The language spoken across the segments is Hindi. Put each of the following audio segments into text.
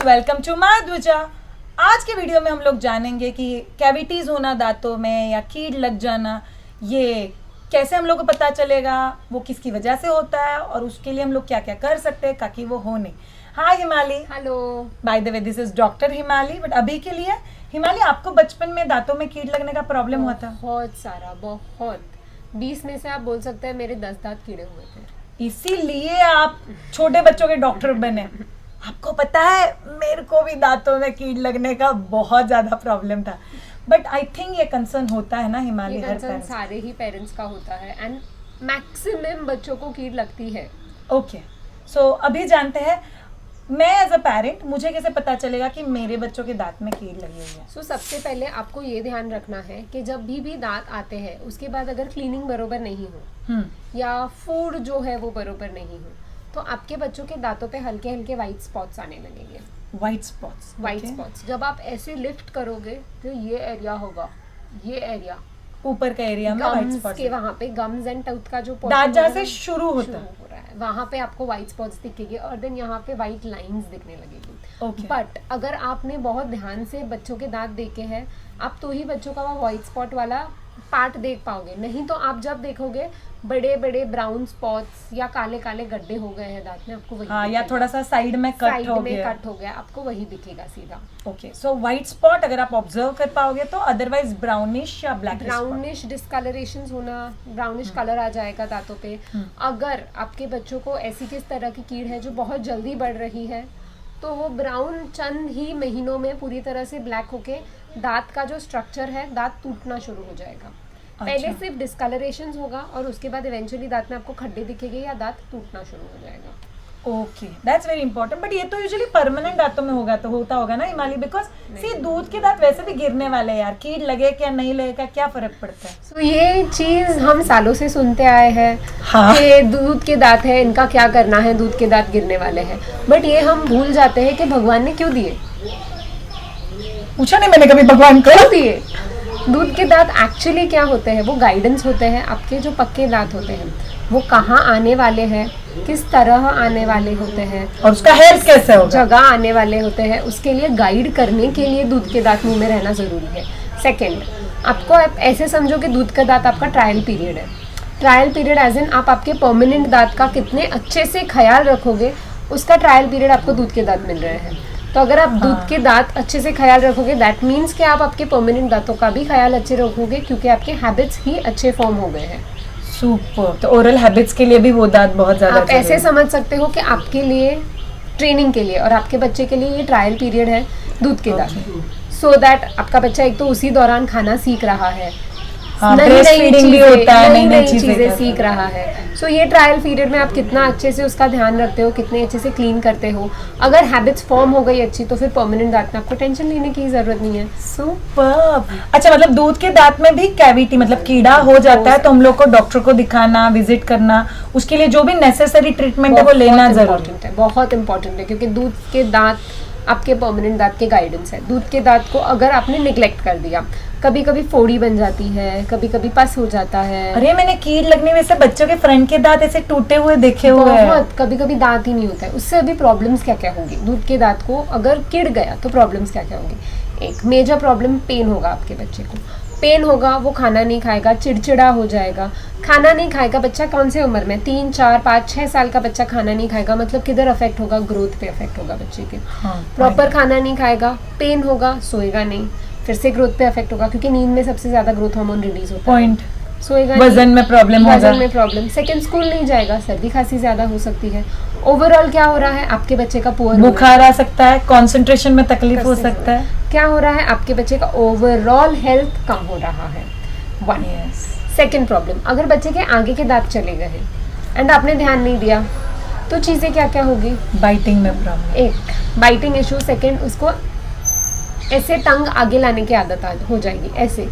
फ्रेंड्स, वेलकम टू माय ध्वजा। आज के वीडियो में हम लोग जानेंगे कि कैविटीज होना दांतों में या कीड़ लग जाना, ये कैसे हम लोग को पता चलेगा, वो किसकी वजह से होता है और उसके लिए हम लोग क्या क्या कर सकते हैं ताकि वो हो नहीं। हाय हिमाली। Hello. By the way this is doctor हिमाली। बट अभी के लिए हिमाली, आपको बचपन में दांतों में कीड़ लगने का प्रॉब्लम हुआ था? बहुत सारा, बहुत 20 में से आप बोल सकते हैं मेरे 10 दांत कीड़े हुए थे। इसीलिए आप छोटे बच्चों के डॉक्टर बने। आपको पता है मेरे को भी दांतों में कीड़ लगने का बहुत ज्यादा प्रॉब्लम था। बट आई थिंक ये कंसर्न होता है ना हिमाली, ये हर कंसर्न पेरेंट्स। सारे ही पेरेंट्स का होता है एंड मैक्सिमम बच्चों को कीड़ लगती है। ओके, सो अभी जानते हैं मैं एज अ पेरेंट मुझे कैसे पता चलेगा कि मेरे बच्चों के दांत में कीड़ लगी हुई है। सो सबसे पहले आपको ये ध्यान रखना है कि जब भी दांत आते हैं उसके बाद अगर क्लीनिंग बरोबर नहीं हो या फूड जो है वो बरोबर नहीं हो तो आपके बच्चों के दांतों पे हल्के हल्के वाइट स्पॉट्स आने लगेंगे। White spots. वाइट स्पॉट्स जब आप ऐसे लिफ्ट करोगे तो ये एरिया होगा, ये एरिया ऊपर का एरिया में वाइट गम्स स्पॉट्स के वहाँ पे गम्स एंड टाउथ का जो दांत जहाँ से शुरू होता है हो रहा है वहाँ पे आपको व्हाइट स्पॉट्स दिखेंगे और देन यहाँ पे व्हाइट लाइंस दिखने लगेगी। Okay. बट अगर आपने बहुत ध्यान से बच्चों के दांत देखे हैं आप तो ही बच्चों का वो व्हाइट स्पॉट वाला पार्ट देख पाओगे, नहीं तो आप जब देखोगे बड़े बड़े ब्राउन स्पॉट्स या काले काले गड्ढे हो गए हैं दांत में, आपको वही हाँ, या थोड़ा सा साइड में कट हो गया। कट हो गया, आपको वही दिखेगा सीधा। ओके, सो व्हाइट स्पॉट अगर आप ऑब्जर्व कर पाओगे तो अदरवाइज ब्राउनिश या ब्लैक ब्राउनिश डिस्कलरेशन होना, ब्राउनिश कलर आ जाएगा दांतों पे। अगर आपके बच्चों को ऐसी किस तरह की कीड़ है जो बहुत जल्दी बढ़ रही है तो वो ब्राउन चंद ही महीनों में पूरी तरह से ब्लैक होके दांत का जो स्ट्रक्चर है दांत टूटना शुरू हो जाएगा। पहले सिर्फ डिस्कलरेशन होगा और उसके बाद इवेंचुअली दांत में आपको खड्डे दिखेंगे या दांत टूटना शुरू हो जाएगा। Okay, that's very important. But ये तो यूजुअली परमानेंट दांतों में होगा, तो होता होगा ना हिमाली, बिकॉज सी दूध के दांत वैसे भी गिरने वाले हैं यार, कीड़ लगे क्या नहीं लगेगा क्या फर्क पड़ता है। So, ये चीज हम सालों से सुनते आए हैं। हाँ। कि दूध के दांत है, इनका क्या करना है, दूध के दांत गिरने वाले हैं। बट ये हम भूल जाते हैं कि भगवान ने क्यों दिए। पूछा नहीं मैंने कभी भगवान को। क्यों दिए? दूध के दांत एक्चुअली क्या होते हैं, वो गाइडेंस होते हैं। आपके जो पक्के दांत होते हैं वो कहाँ आने वाले हैं, किस तरह आने वाले होते हैं और उसका हेल्थ कैसे होगा, जगह आने वाले होते हैं, उसके लिए गाइड करने के लिए दूध के दांत मुंह में रहना जरूरी है। सेकंड, आपको आप ऐसे समझो कि दूध का दांत आपका ट्रायल पीरियड है। ट्रायल पीरियड एज इन आप आपके परमानेंट दांत का कितने अच्छे से ख्याल रखोगे, उसका ट्रायल पीरियड आपको दूध के दांत मिल रहे हैं। तो अगर आप दूध के दांत अच्छे से ख्याल रखोगे दैट मीन्स कि आप आपके परमानेंट दांतों का भी ख्याल अच्छे रखोगे क्योंकि आपके हैबिट्स ही अच्छे फॉर्म हो गए हैं। सुपर। तो ओरल हैबिट्स के लिए भी वो दांत बहुत ज्यादा आप ऐसे समझ सकते हो कि आपके लिए ट्रेनिंग के लिए और आपके बच्चे के लिए ये ट्रायल पीरियड है दूध के दांत, सो दैट आपका बच्चा एक तो उसी दौरान खाना सीख रहा है, नई चीजें सीख रहा है। सो ये ट्रायल पीरियड में आप कितना अच्छे से उसका ध्यान रखते हो, कितने अच्छे से क्लीन करते हो। अगर हैबिट्स फॉर्म हो गई अच्छी तो फिर परमानेंट दांत में आपको टेंशन लेने की जरूरत नहीं है। सुपर। अच्छा, मतलब दूध के दांत में भी कैविटी मतलब कीड़ा हो जाता है तो हम लोग को डॉक्टर को दिखाना, विजिट करना, उसके लिए जो भी नेसेसरी ट्रीटमेंट है वो लेना जरूरी है। बहुत इंपॉर्टेंट है क्योंकि दूध के दांत आपके परमानेंट दांत के गाइडेंस है। दूध के दांत को अगर आपने निग्लेक्ट कर दिया, कभी कभी फोड़ी बन जाती है, कभी कभी पस हो जाता है। अरे मैंने कीड़ लगने में से बच्चों के फ्रंट के दांत ऐसे टूटे हुए देखे हुए हैं। बहुत, कभी कभी दांत ही नहीं होता है। उससे अभी प्रॉब्लम्स क्या क्या होंगी, दूध के दांत को अगर किड़ गया तो प्रॉब्लम्स क्या क्या होंगी। एक मेजर प्रॉब्लम पेन होगा, आपके बच्चे को पेन होगा, वो खाना नहीं खाएगा, चिड़चिड़ा हो जाएगा। खाना नहीं खाएगा बच्चा कौन से उम्र में, 3, 4, 5, 6 साल का बच्चा खाना नहीं खाएगा, मतलब किधर अफेक्ट होगा, ग्रोथ पे अफेक्ट होगा बच्चे के। प्रॉपर खाना नहीं खाएगा, पेन होगा, सोएगा नहीं, फिर से ग्रोथ पे अफेक्ट होगा क्योंकि नींद में सबसे ज्यादा ग्रोथ हार्मोन रिलीज होता है। सोएगा, वजन में प्रॉब्लम होगा, वजन में प्रॉब्लम। सेकंड, स्कूल नहीं जाएगा, सर्दी खांसी ज्यादा हो सकती है। ओवरऑल क्या हो रहा है, आपके बच्चे का पुअर बुखार आ सकता है, कंसंट्रेशन में तकलीफ हो सकता है। क्या हो रहा है, आपके बच्चे का ओवरऑल हेल्थ कम हो रहा है। वन। सेकंड प्रॉब्लम, अगर बच्चे के आगे के दांत चले गए एंड आपने ध्यान नहीं दिया तो चीजें क्या क्या होगी, बाइटिंग में प्रॉब्लम, एक बाइटिंग इशू। सेकंड, उसको ऐसे टंग आगे लाने की आदत हो जाएगी, ऐसे।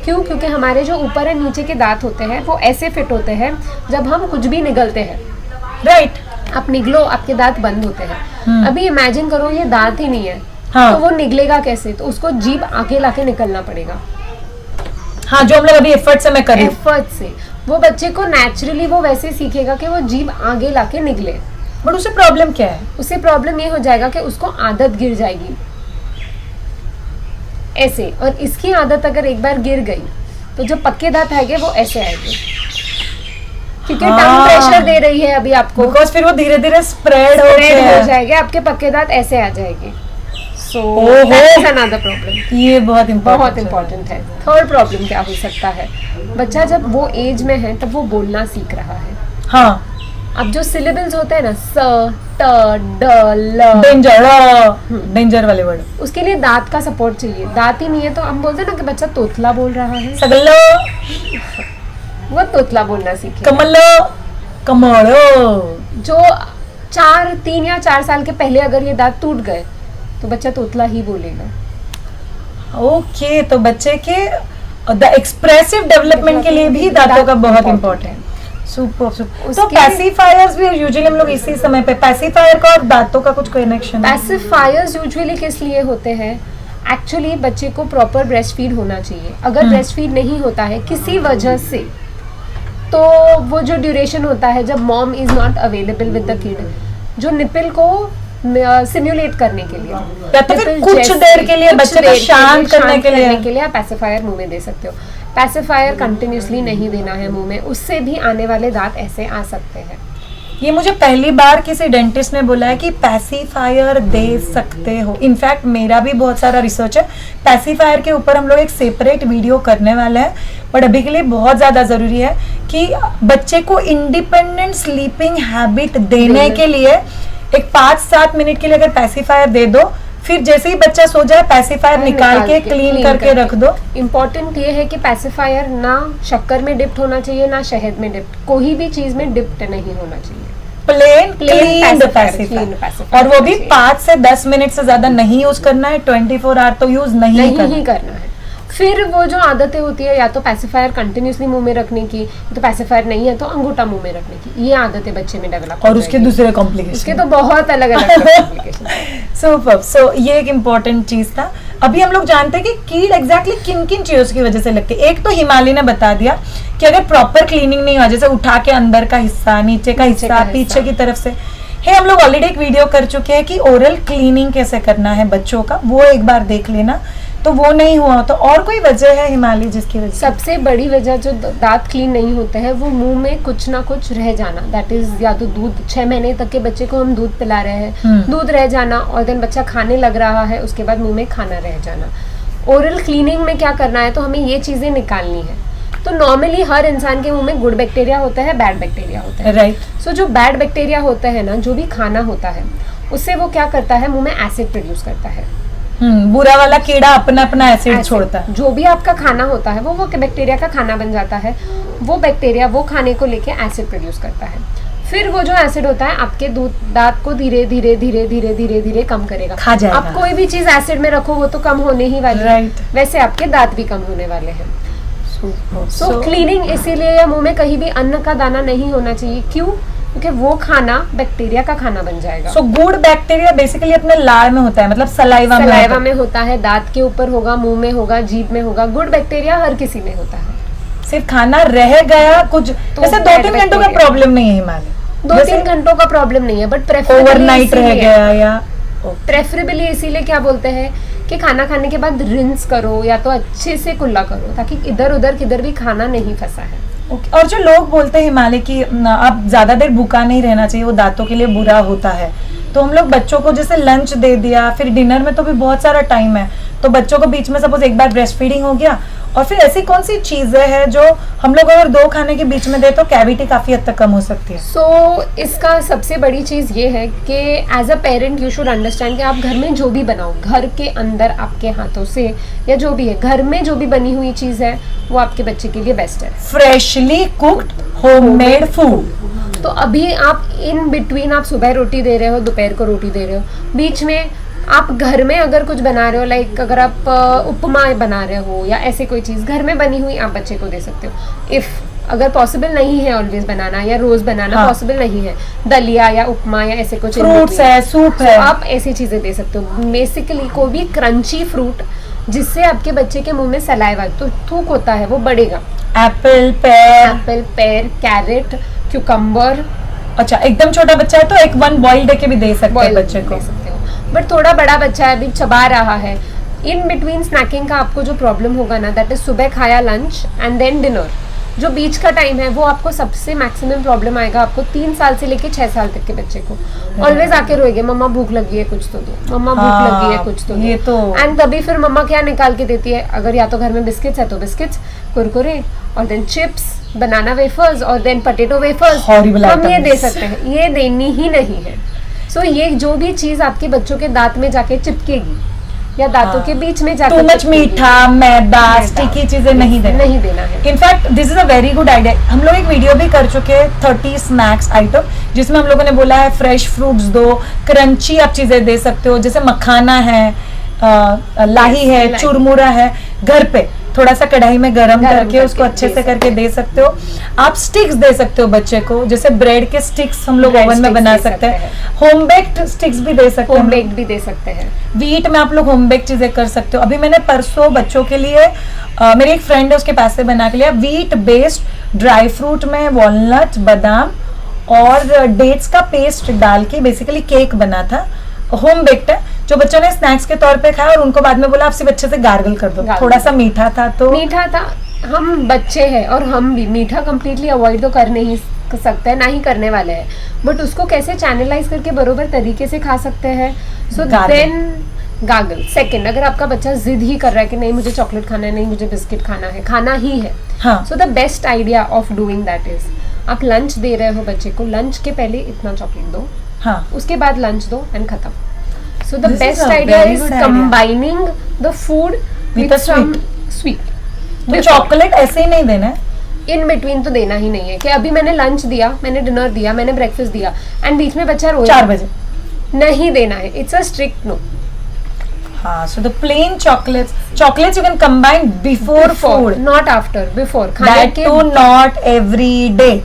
क्यों? क्योंकि हमारे जो ऊपर और नीचे के दांत होते हैं वो ऐसे फिट होते हैं जब हम कुछ भी निगलते हैं, राइट। आप निगलो, आपके दांत बंद होते हैं। अभी इमेजिन करो ये दांत ही नहीं है, हाँ। तो वो निगलेगा कैसे, तो उसको जीभ आगे लाके निकलना पड़ेगा। हाँ, जो हम लोग अभी एफर्ट से मैं कर रही हूँ, एफर्ट से वो बच्चे को नेचुरली वो वैसे सीखेगा कि वो जीभ आगे लाके निगले। बट उसे प्रॉब्लम क्या है? उससे प्रॉब्लम ये हो जाएगा कि उसको आदत गिर जाएगी ऐसे, और इसकी आदत अगर एक बार गिर गई तो जो पक्के दांत आएंगे वो ऐसे आएंगे, क्योंकि टंग प्रेशर दे रही है अभी आपको, बिकॉज फिर वो धीरे धीरे स्प्रेड हो जाएगा, आपके पक्के दांत ऐसे आ जाएंगे। So that is another problem. ये बहुत इम्पोर्टेंट है। थर्ड प्रॉब्लम क्या हो सकता है, बच्चा जब वो एज में है तब वो बोलना सीख रहा है। हाँ, अब जो सिलेबल्स होते हैं ना, स, ट, ड, ल, डेंजर वाले वर्ड, उसके लिए दांत का सपोर्ट चाहिए। दांत ही नहीं है तो हम बोलते हैं ना कि बच्चा तोतला बोल रहा है, सगलो, वो तोतला बोलना सीखे। कमलो, कमलो। जो 3 या 4 साल के पहले अगर ये दांत टूट गए तो बच्चा तोतला ही बोलेगा। ओके, तो बच्चे के द एक्सप्रेसिव डेवलपमेंट के लिए भी दांतों का बहुत इम्पोर्टेंट। सुपर। तो पैसिफायर्स भी यूजुअली हम लोग इसी समय पे, पैसिफायर का और दांतों का कुछ कनेक्शन? पैसिफायर्स यूजुअली किस लिए होते हैं, एक्चुअली बच्चे को प्रॉपर ब्रेस्ट फीड होना चाहिए। अगर ब्रेस्ट फीड नहीं होता है किसी वजह से, तो वो जो ड्यूरेशन होता है जब mom is not available with the kid, जो निपल को सिम्युलेट करने के लिए, या तो फिर कुछ देर के लिए बच्चे को शांत करने के लिए आप पैसिफायर मुंह में दे सकते हो। पैसिफायर कंटिन्यूसली नहीं देना है मुंह में, उससे भी आने वाले दांत ऐसे आ सकते हैं। ये मुझे पहली बार किसी डेंटिस्ट ने बोला है कि पैसिफायर दे सकते हो। इनफैक्ट मेरा भी बहुत सारा रिसर्च है पैसिफायर के ऊपर, हम लोग एक सेपरेट वीडियो करने वाले हैं, बट अभी के लिए बहुत ज़्यादा ज़रूरी है कि बच्चे को इंडिपेंडेंट स्लीपिंग हैबिट देने के लिए एक 5-7 मिनट के लिए अगर पैसिफायर दे दो, फिर जैसे ही बच्चा सो जाए पैसिफायर निकाल के क्लीन करके रख दो। इम्पोर्टेंट ये है कि पैसिफायर ना शक्कर में डिप्ट होना चाहिए ना शहद में डिप्ट, कोई भी चीज में डिप्ट नहीं होना चाहिए। प्लेन क्लीन पैसिफायर, और वो भी 5 से 10 मिनट से ज्यादा नहीं यूज करना है, 24 आवर तो यूज नहीं करना है। फिर वो जो आदतें होती है, या तो पैसिफायर कंटिन्यूसली मुंह में रखने की, तो पैसिफायर नहीं है तो अंगूठा मुंह में रखने की, ये आदतें बच्चे में डेवलप और उसके दूसरे कॉम्प्लिकेशन, उसके तो बहुत अलग अलग कॉम्प्लिकेशन। सुपर। सो ये एक इम्पोर्टेंट चीज था। अभी हम लोग जानते हैं कि कीड़ एग्जैक्टली किन किन चीजों की वजह से लगती है। एक तो हिमाली ने बता दिया कि अगर प्रॉपर क्लीनिंग नहीं हुआ, जैसे उठा के अंदर का हिस्सा, नीचे का हिस्सा, पीछे की तरफ से है। हम लोग ऑलरेडी एक वीडियो कर चुके हैं कि ओरल क्लीनिंग कैसे करना है बच्चों का, वो एक बार देख लेना, तो वो नहीं हुआ। तो और कोई वजह है हिमाली जिसकी वजह? सबसे बड़ी वजह जो दांत क्लीन नहीं होते हैं, वो मुंह में कुछ ना कुछ रह जाना, दैट इज या तो दूध, 6 महीने तक के बच्चे को हम दूध पिला रहे हैं, दूध रह जाना, और देन बच्चा खाने लग रहा है, उसके बाद मुंह में खाना रह जाना। ओरल क्लीनिंग में क्या करना है, तो हमें ये चीजें निकालनी है। तो नॉर्मली हर इंसान के मुंह में गुड बैक्टीरिया होता है, बैड बैक्टीरिया होता है, राइट। सो जो बैड बैक्टीरिया होता है ना, जो भी खाना होता है, उससे वो क्या करता है, मुंह में एसिड प्रोड्यूस करता है। बुरा वाला कीड़ा अपना अपना एसिड छोड़ता है। जो भी आपका खाना होता है वो बैक्टीरिया का खाना बन जाता है। वो बैक्टीरिया वो खाने को लेके एसिड प्रोड्यूस करता है। फिर वो जो एसिड होता है आपके दांत को धीरे धीरे धीरे धीरे धीरे धीरे कम करेगा, खा जाएगा। आप कोई भी चीज एसिड में रखो वो तो कम होने ही वाली है, वैसे आपके दांत भी कम होने वाले हैं। सो क्लीनिंग इसीलिए, या मुंह में कहीं भी अन्न का दाना नहीं होना चाहिए। क्यों? क्योंकि वो खाना बैक्टीरिया का खाना बन जाएगा। सो गुड बैक्टीरिया बेसिकली अपने लार में होता है, मतलब सलाइवा में होता है, दांत के ऊपर होगा, मुंह में होगा, जीभ में होगा। गुड बैक्टीरिया हर किसी में होता है। सिर्फ खाना रह गया कुछ, जैसे 2-3 घंटों का प्रॉब्लम नहीं है हिमालय, 2-3 घंटों का प्रॉब्लम नहीं है, बट ओवरनाइट रह गया, या प्रेफरेबली इसीलिए क्या बोलते हैं कि खाना खाने के बाद रिंस करो, या तो अच्छे से कुल्ला करो, ताकि इधर उधर किधर भी खाना नहीं फंसा है। और जो लोग बोलते हैं हिमालय की आप ज्यादा देर भूखा नहीं रहना चाहिए, वो दांतों के लिए बुरा होता है, तो हम लोग बच्चों को जैसे लंच दे दिया, फिर डिनर में तो भी बहुत सारा टाइम है, तो बच्चों को बीच में सपोज एक बार ब्रेस्ट फीडिंग हो गया, और फिर ऐसी कौन सी चीजें हैं जो हम लोग अगर 2 खाने के बीच में दे तो कैविटी काफी हद तक कम हो सकती है? सो इसका सबसे बड़ी चीज ये है कि as a parent you should understand कि आप घर में जो भी बनाओ, घर के अंदर आपके हाथों से या जो भी है, घर में जो भी बनी हुई चीज है वो आपके बच्चे के लिए बेस्ट है। Freshly cooked homemade food. तो अभी आप इन बिटवीन, आप सुबह रोटी दे रहे हो, दोपहर को रोटी दे रहे हो, बीच में आप घर में अगर कुछ बना रहे हो, लाइक अगर आप उपमा बना रहे हो या ऐसे कोई चीज़ घर में बनी हुई, आप बच्चे को दे सकते हो। इफ़ अगर पॉसिबल नहीं है ऑलवेज बनाना, या रोज बनाना पॉसिबल नहीं है, दलिया या उपमा या ऐसे कुछ फ्रूट्स है, सूप है, आप ऐसी चीज़ें दे सकते हो। बेसिकली कोई भी क्रंची फ्रूट जिससे आपके बच्चे के मुंह में सलाइवा, तो थूक होता है, वो बढ़ेगा। एप्पल, पेयर, कैरेट, क्यूकम्बर, अच्छा, एकदम छोटा बच्चा है तो एक 1 बॉइल दे के भी दे सकते हैं बच्चे को। दे सकते हो, बट थोड़ा बड़ा बच्चा है, अभी चबा रहा है, इन बिटवीन स्नैकिंग का आपको जो प्रॉब्लम होगा ना, दैट इज सुबह खाया लंच एंड देन डिनर, जो बीच का टाइम है वो आपको सबसे मैक्सिमम प्रॉब्लम आएगा आपको 3 साल से लेके 6 साल तक के बच्चे को। ऑलवेज आके रोएंगे, मम्मा भूख लगी है कुछ तो दो, मम्मा भूख लगी है कुछ तो ये दो। तो एंड तभी फिर मम्मा क्या निकाल के देती है, अगर या तो घर में बिस्किट्स है तो बिस्किट्स, कुरकुरे, और देन चिप्स, बनाना वेफर्स, और देन पोटैटो वेफर्स, Horrible हम ये items. दे सकते हैं, ये देनी ही नहीं है। सो ये जो भी चीज आपके बच्चों के दांत में जाके चिपकेगी या दांतों के बीच में जाकर टू मच चिपकेगी, मीठा, मैदा, स्टिकी चीजें नहीं देना। नहीं देना है। In fact this is a very good idea. हम लोग एक वीडियो भी कर चुके हैं 30 स्नैक्स आइटम, जिसमें हम लोगों ने बोला है फ्रेश फ्रूट्स दो, क्रंची आप चीजें दे सकते हो, जैसे मखाना है, लाही है, लाही। चुरमुरा है, घर पे थोड़ा सा कढ़ाई में गरम करके उसको अच्छे दे से करके दे सकते हो। आप स्टिक्स दे सकते हो बच्चे को, जैसे ब्रेड के स्टिक्स हम लोग Bread ओवन में sticks बना दे सकते हैं, सकते होम बेक्ड स्टिक्स भी दे सकते हैं होम हम लोग। बेक्ड भी दे सकते हैं। वीट में आप लोग होम बेक चीजें कर सकते हो। अभी मैंने परसों बच्चों के लिए मेरी एक फ्रेंड है, उसके पास से बना के लिया, वीट बेस्ड ड्राई फ्रूट में वॉलनट, बादाम और डेट्स का पेस्ट डाल के बेसिकली केक बना था, होम बेक्ड है, जो बच्चों ने स्नैक्स के तौर पे खाया और उनको बाद में बोला आप सिर्फ अच्छे से गार्गल कर दो। गार्गल थोड़ा सा मीठा था तो मीठा था, हम बच्चे हैं और हम भी मीठा कंप्लीटली अवॉइड तो कर नहीं सकते हैं, ना ही करने वाले हैं, बट उसको कैसे चैनलाइज करके बरोबर तरीके से खा सकते हैं। So Gargle. Then gargle. Second, अगर आपका बच्चा जिद ही कर रहा है कि नहीं मुझे चॉकलेट खाना है, नहीं मुझे बिस्किट खाना है, खाना ही है, हाँ so the best idea of doing that is, आप लंच दे रहे हो बच्चे को, लंच के पहले इतना चॉकलेट दो, हाँ उसके बाद लंच दो एंड खत्म। So the This is best a idea very is good idea. Combining the food With with a some sweet. तो चॉकलेट ऐसे ही नहीं देना है। इन बिटवीन तो देना ही नहीं है कि अभी मैंने लंच दिया, मैंने डिनर दिया, मैंने ब्रेकफास्ट दिया एंड बीच में बच्चा रोया, 4 बजे नहीं देना है। It's a strict no. हाँ, so the plain chocolates you can combine before food, not after, before खाने that के। too not every day।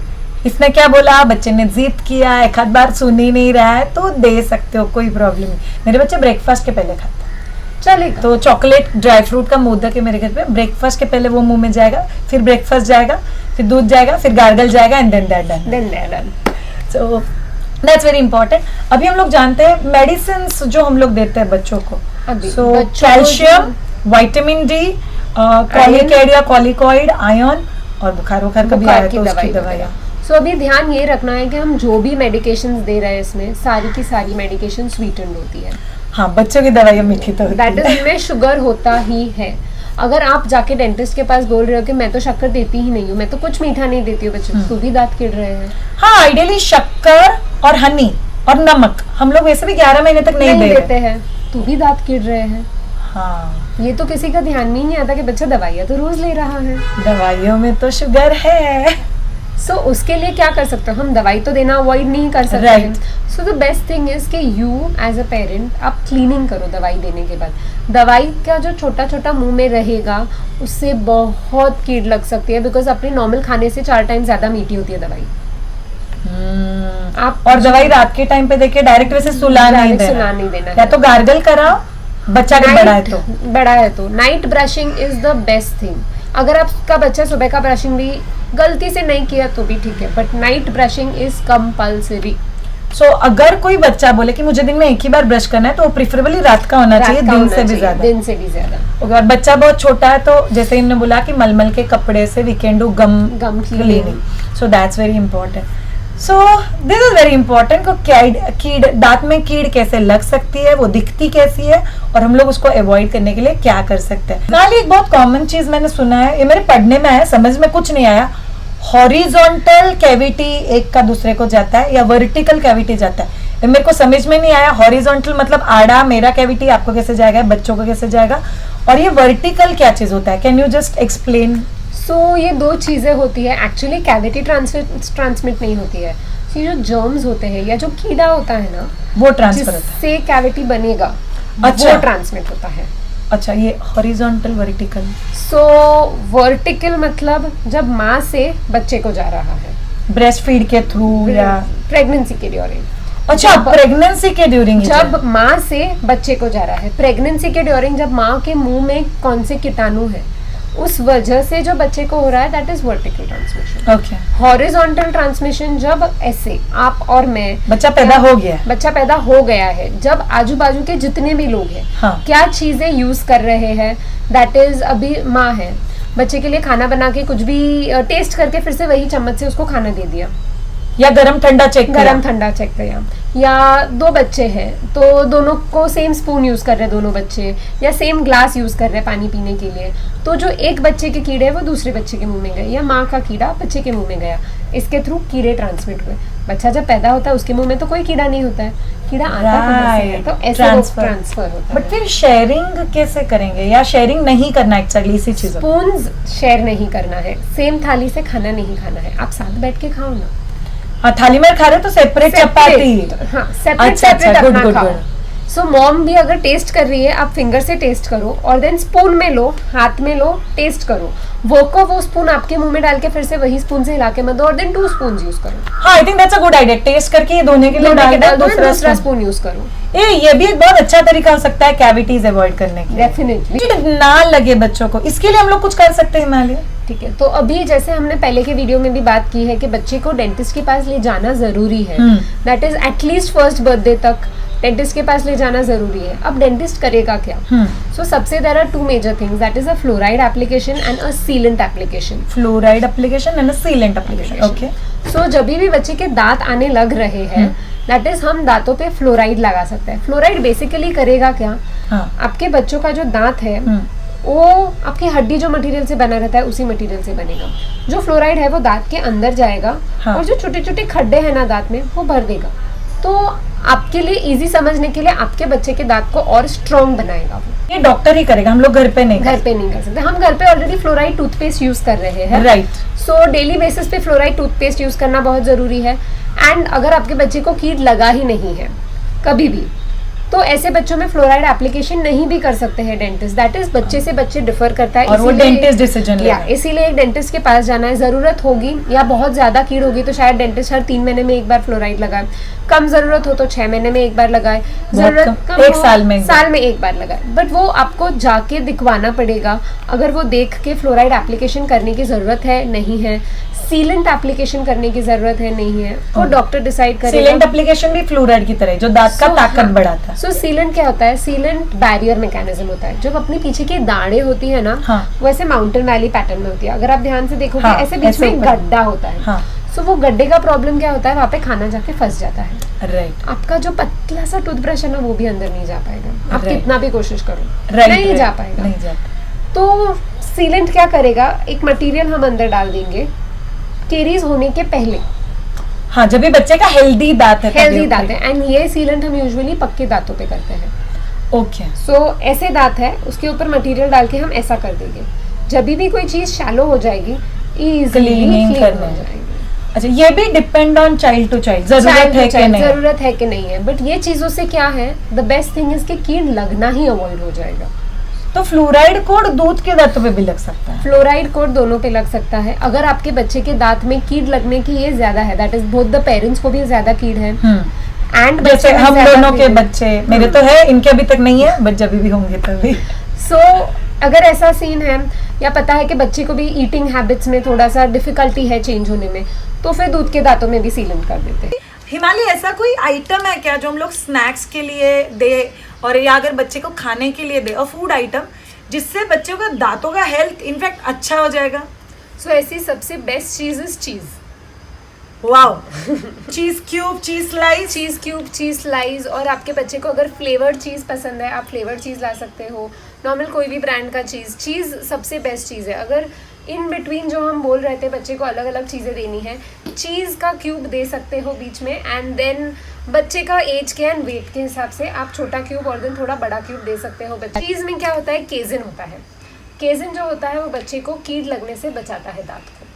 इसने क्या बोला, बच्चे ने जिद किया, एक आध बार सुन ही नहीं रहा है तो दे सकते हो, कोई प्रॉब्लम नहीं। मेरे बच्चे ब्रेकफास्ट के पहले खाता है, चलेगा। तो चॉकलेट ड्राई फ्रूट का मोदक है मेरे घर पे, ब्रेकफास्ट के पहले वो मुंह में जाएगा, फिर ब्रेकफास्ट जाएगा, फिर दूध जाएगा, फिर गार्गल जाएगा and then that done. Then they done. So that's very important. अभी हम लोग जानते हैं मेडिसिन जो हम लोग देते हैं बच्चों को, अभी सो बच्चों को कैल्शियम, विटामिन डी, कॉलिकेड या कॉलिकॉइड, आयरन, और बुखार कभी बुखार आया की तो उसकी दवाई दवाइयाँ। सो अभी ध्यान ये रखना है कि हम जो भी मेडिकेशंस दे रहे हैं इसमें सारी की सारी मेडिकेशन स्वीटेंड होती है, हाँ, बच्चों की दवाइयाँ मीठी तो होती दैट इज है। इनमें शुगर होता ही है। अगर आप जाके डेंटिस्ट के पास बोल रहे हो कि मैं तो शक्कर देती ही नहीं हूँ, मैं तो कुछ मीठा नहीं देती हूँ बच्चों को, तो भी दांत किड़ रहे हैं। हाँ, आइडियली शक्कर और हनी और नमक हम लोग वैसे भी 11 महीने तक नहीं दे देते रहे। हैं तो भी दांत किड़ रहे हैं। हाँ, ये तो किसी का ध्यान में ही नहीं आता कि बच्चा दवाइयाँ तो रोज ले रहा है। दवाइयों में तो शुगर है। सो उसके लिए क्या कर सकते हो, हम दवाई तो देना अवॉइड नहीं कर सकते Right. हैं। So the best thing is कि यू एज अ पेरेंट आप क्लीनिंग करो दवाई देने के बाद। दवाई का जो छोटा छोटा मुंह में रहेगा उससे बहुत कीड़ लग सकती है, बिकॉज अपने नॉर्मल खाने से 4 टाइम ज्यादा मीठी होती है दवाई। आप और दवाई रात के टाइम पे देके डायरेक्ट वैसे सुला नहीं direct सुला देना, नहीं देना या है। तो गार्गल कराओ, बच्चा अगर बड़ा है तो। बड़ा है तो night brushing is the best thing. अगर आपका बच्चा सुबह का ब्रशिंग भी गलती से नहीं किया तो भी ठीक है, but night brushing is compulsory. So अगर कोई बच्चा बोले कि मुझे दिन में एक ही बार ब्रश करना है तो प्रिफरेबली रात का होना चाहिए, दिन से भी ज्यादा। दिन से भी ज्यादा। और बच्चा बहुत छोटा है तो जैसे इन्होंने बोला कि मलमल के कपड़े से we can do gum gum cleaning, so that's very important. So this is very important को कीड़ दांत में कीड़ कैसे लग सकती है, वो दिखती कैसी है, और हम लोग उसको अवॉइड करने के लिए क्या कर सकते हैं। फिलहाल एक बहुत कॉमन चीज मैंने सुना है, ये मेरे पढ़ने में आया, समझ में कुछ नहीं आया, हॉरिजॉन्टल कैविटी एक का दूसरे को जाता है या वर्टिकल कैविटी जाता है, ये मेरे को समझ में नहीं आया। हॉरिजॉन्टल मतलब आड़ा, मेरा कैविटी आपको कैसे जाएगा, बच्चों को कैसे जाएगा, और ये वर्टिकल क्या चीज होता है, कैन यू जस्ट एक्सप्लेन। सो ये 2 चीजें होती है एक्चुअली, कैविटी ट्रांसमिट नहीं होती है। ये जो जर्म्स होते हैं या जो कीड़ा होता है ना, वो ट्रांसफर होता है। जिससे कैविटी बनेगा, अच्छा। वो ट्रांसमिट होता है। अच्छा, ये हॉरिजॉन्टल वर्टिकल। सो वर्टिकल मतलब जब माँ से बच्चे को जा रहा है, ब्रेस्ट फीड के थ्रू या प्रेगनेंसी के ड्यूरिंग। अच्छा, प्रेगनेंसी के ड्यूरिंग जब माँ से बच्चे को जा रहा है, प्रेगनेंसी के ड्यूरिंग जब माँ के मुंह में कौन से कीटाणु है उस वजह से जो बच्चे को हो रहा है that is vertical transmission. Okay, horizontal transmission जब ऐसे आप और मैं, बच्चा पैदा हो गया है, बच्चा पैदा हो गया है, जब आजू बाजू के जितने भी लोग हैं हाँ, क्या चीजें यूज कर रहे हैं, दैट इज अभी माँ है, बच्चे के लिए खाना बना के कुछ भी टेस्ट करके फिर से वही चम्मच से उसको खाना दे दिया, या गरम ठंडा चेक गरम ठंडा चेक किया, या दो बच्चे हैं तो दोनों को सेम स्पून यूज कर रहे हैं दोनों बच्चे, या सेम ग्लास यूज कर रहे हैं पानी पीने के लिए, तो जो एक बच्चे के कीड़े वो दूसरे बच्चे के मुंह में गए, या माँ का कीड़ा बच्चे के मुंह में गया, इसके थ्रू कीड़े ट्रांसमिट हुए। बच्चा जब पैदा होता है उसके मुंह में तो कोई कीड़ा नहीं होता है, कीड़ा आता कहाँ से है, तो ऐसे ट्रांसफर होता है। बट फिर शेयरिंग कैसे करेंगे, या शेयरिंग नहीं करना एक्चुअली इसी चीज? स्पून्स शेयर नहीं करना है, सेम थाली से खाना नहीं खाना है, आप साथ बैठ के खाओ ना। हाँ, थाली में खा रहे तो सेपरेट चपाती, हाँ सेपरेट अच्छा, सेपरेट अच्छा, अपना good, खाओ। good. सो मॉम भी अगर टेस्ट कर रही है आप फिंगर से टेस्ट करो और देन स्पून में लो, हाथ में लो, टेस्ट करो, वो स्पून आपके मुंह में डाल के फिर से वही स्पून से हिला के मत दो और देन 2 स्पून यूज करो। हाँ, I think that's a good idea, taste करके धोने के लिए डाल दो, दूसरा स्पून यूज करो। ये भी एक बहुत अच्छा तरीका हो सकता है कैविटीज अवॉइड करने के लिए। डेफिनेटली ना लगे बच्चों को, इसके लिए हम लोग कुछ कर सकते हैं हिमालय? ठीक है, तो अभी जैसे हमने पहले के वीडियो में भी बात की है कि बच्चे को डेंटिस्ट के पास ले जाना जरूरी है, that is at least first birthday तक डेंटिस्ट के पास ले जाना जरूरी है। अब डेंटिस्ट करेगा क्या? सो सबसे there are 2 major things, that is a fluoride application and a sealant application. Fluoride application and a sealant application, okay. So जब भी बच्चे के दांत आने लग रहे हैं दैट इज हम दांतों पे फ्लोराइड लगा सकते हैं। फ्लोराइड बेसिकली करेगा क्या? आपके बच्चों का जो दांत है वो आपकी हड्डी जो मटेरियल से बना रहता है उसी मटेरियल से बनेगा। जो फ्लोराइड है वो दांत के अंदर जाएगा और जो छोटे छोटे खड्डे हैं ना दांत में वो भर देगा। तो आपके लिए इजी समझने के लिए आपके बच्चे के दांत को और स्ट्रॉन्ग बनाएगा वो। ये डॉक्टर ही करेगा, हम लोग घर पे नहीं कर सकते। हम घर पे ऑलरेडी फ्लोराइड टूथपेस्ट यूज कर रहे हैं, राइट। सो डेली बेसिस पे फ्लोराइड टूथपेस्ट यूज करना बहुत जरूरी है। एंड अगर आपके बच्चे को कीट लगा ही नहीं है कभी भी, तो ऐसे बच्चों में फ्लोराइड एप्लीकेशन नहीं भी कर सकते हैं डेंटिस्ट। दैट इज बच्चे से बच्चे डिफर करता है और वो डेंटिस्ट डिसीजन लेगा। इसीलिए एक डेंटिस्ट के पास जाना है। जरूरत होगी या बहुत ज्यादा कीड़ होगी तो शायद डेंटिस्ट हर 3 महीने में एक बार फ्लोराइड लगाए, कम जरूरत हो तो 6 महीने में एक बार लगाए, जरूरत कम एक हो, साल में एक बार लगाए। बट वो आपको जाके दिखवाना पड़ेगा अगर वो देख के फ्लोराइड एप्लीकेशन करने की जरूरत है नहीं है, सीलेंट एप्लीकेशन करने की जरूरत है नहीं है, वो डॉक्टर डिसाइड करेगा। सीलेंट एप्लीकेशन भी फ्लोराइड की तरह जो दांत का ताकत बढ़ाता है। सो सीलेंट क्या होता है? सीलेंट बैरियर मैकेनिज्म होता है। जब अपने पीछे की दाढ़ें होती है ना, वो ऐसे माउंटेन वैली पैटर्न में होती है। अगर आप ध्यान से देखोगे ऐसे बीच में गड्ढा होता है। सो वो गड्ढे का प्रॉब्लम क्या होता है? वहाँ पे खाना जाके फंस जाता है। राइट। आपका जो पतला सा टूथब्रश है ना वो भी अंदर नहीं जा पाएगा, आप कितना भी कोशिश करो नहीं जा पाएगा। नहीं जाता। तो सीलेंट क्या करेगा? एक मटेरियल हम अंदर डाल देंगे केरीज होने के पहले। हाँ, जब भी बच्चे का हेल्दी दांत है, एंड ये सीलेंट हम यूजुअली पक्के दांतों पे करते हैं। ओके। सो ऐसे दांत है उसके ऊपर मटेरियल डाल के हम ऐसा कर देंगे, जब भी कोई चीज शैलो हो जाएगी इजीली क्लीन हो जाएगी। अच्छा, ये भी depend on child to child, जरूरत है कि नहीं है। बट ये चीजों से क्या है, द बेस्ट थिंग इज कि कीड़ लगना ही अवॉइड हो जाएगा। तो फ्लोराइड कोड दूध के दांतों पे भी लग सकता है? फ्लोराइड कोड दोनों पे लग सकता है। अगर आपके बच्चे के दांत में कीड़ लगने की ये ज्यादा है, that is both the parents को भी ज्यादा कीड़ है एंड जैसे हम दोनों के बच्चे, मेरे तो है, इनके अभी तक नहीं है, बट जब भी होंगे तभी। सो अगर ऐसा सीन है या पता है कि बच्चे को भी ईटिंग हैबिट्स में थोड़ा सा डिफिकल्टी है चेंज होने में, तो फिर दूध के दांतों में भी सीलेंट कर देते हैं। हिमालय, ऐसा कोई आइटम है क्या जो हम लोग स्नैक्स के लिए दे, और या अगर बच्चे को खाने के लिए दे, और फूड आइटम जिससे बच्चों का दांतों का हेल्थ इनफैक्ट अच्छा हो जाएगा? सो ऐसी सबसे बेस्ट चीज इज चीज। वाओ। चीज क्यूब, चीज स्लाइस। और आपके बच्चे को अगर फ्लेवर्ड चीज पसंद है, आप फ्लेवर्ड चीज ला सकते हो, नॉर्मल कोई भी ब्रांड का चीज सबसे बेस्ट चीज है। अगर इन बिटवीन जो हम बोल रहे थे बच्चे को अलग अलग चीजें देनी है, चीज का क्यूब दे सकते हो बीच में, एंड देन बच्चे का एज के एंड वेट के हिसाब से आप छोटा क्यूब और देन थोड़ा बड़ा क्यूब दे सकते हो। चीज में क्या होता है? केजिन होता है। केजिन जो होता है वो बच्चे को कीड़ लगने से बचाता है दांत को,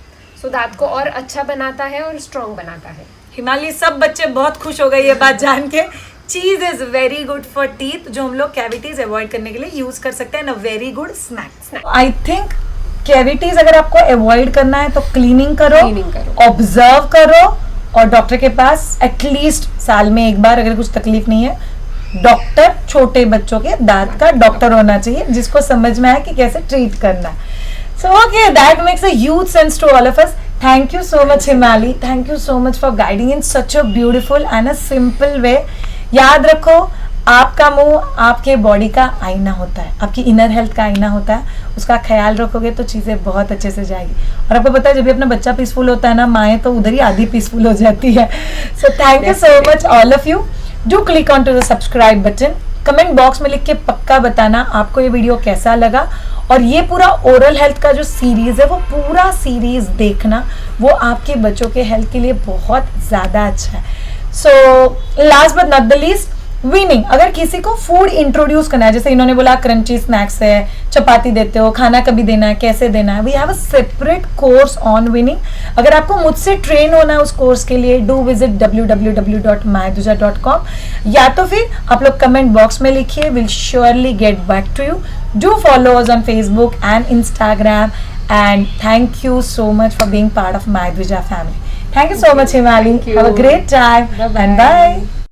सो दांत को और अच्छा बनाता है और स्ट्रॉन्ग बनाता है। हिमालय, सब बच्चे बहुत खुश हो गए ये बात जान के। चीज is very good for teeth, जो हम लोग कैविटीज अवॉइड करने के लिए यूज कर सकते हैं, a very good snack. I think cavities अगर आपको अवॉइड करना है तो क्लीनिंग करो, ऑब्जर्व करो, और डॉक्टर के पास एटलीस्ट साल में एक बार, अगर कुछ तकलीफ नहीं है, डॉक्टर छोटे बच्चों के दांत का डॉक्टर होना चाहिए जिसको समझ में आए कि कैसे ट्रीट करना है। So okay, that makes a huge sense to all of us. Thank you so much, Himali. Thank you so much for guiding in such a beautiful and a simple way. याद रखो, आपका मुंह आपके बॉडी का आईना होता है, आपकी इनर हेल्थ का आईना होता है. उसका ख्याल रखोगे तो चीज़ें बहुत अच्छे से जाएगी. और आपको पता है जब भी अपना बच्चा पीसफुल होता है ना, माएँ तो उधर ही आधी पीसफुल हो जाती है. So thank you so much all of you. Do click on to the subscribe button. Comment box में लिख के पक्का बताना आपको ये वीडियो कैसा लगा. और ये पूरा ओरल हेल्थ का जो सीरीज है वो पूरा सीरीज देखना, वो आपके बच्चों के हेल्थ के लिए बहुत ज़्यादा अच्छा है. So last but not the least, winning. अगर किसी को फूड इंट्रोड्यूस करना है, जैसे इन्होंने बोला क्रंची स्नैक्स है, चपाती देते हो, खाना कभी देना है, कैसे देना है, we have a separate course on weaning. अगर आपको मुझसे ट्रेन होना है उस कोर्स के लिए, डू विजिट www.mayaduja.com, या तो फिर आप लोग कमेंट बॉक्स में लिखिए. Will surely get back to you. Do follow us on Facebook and Instagram. And thank you so much for being part of मायादुजा family. Thank you so much, Himali. Thank you. Have a great time. Bye-bye. And bye.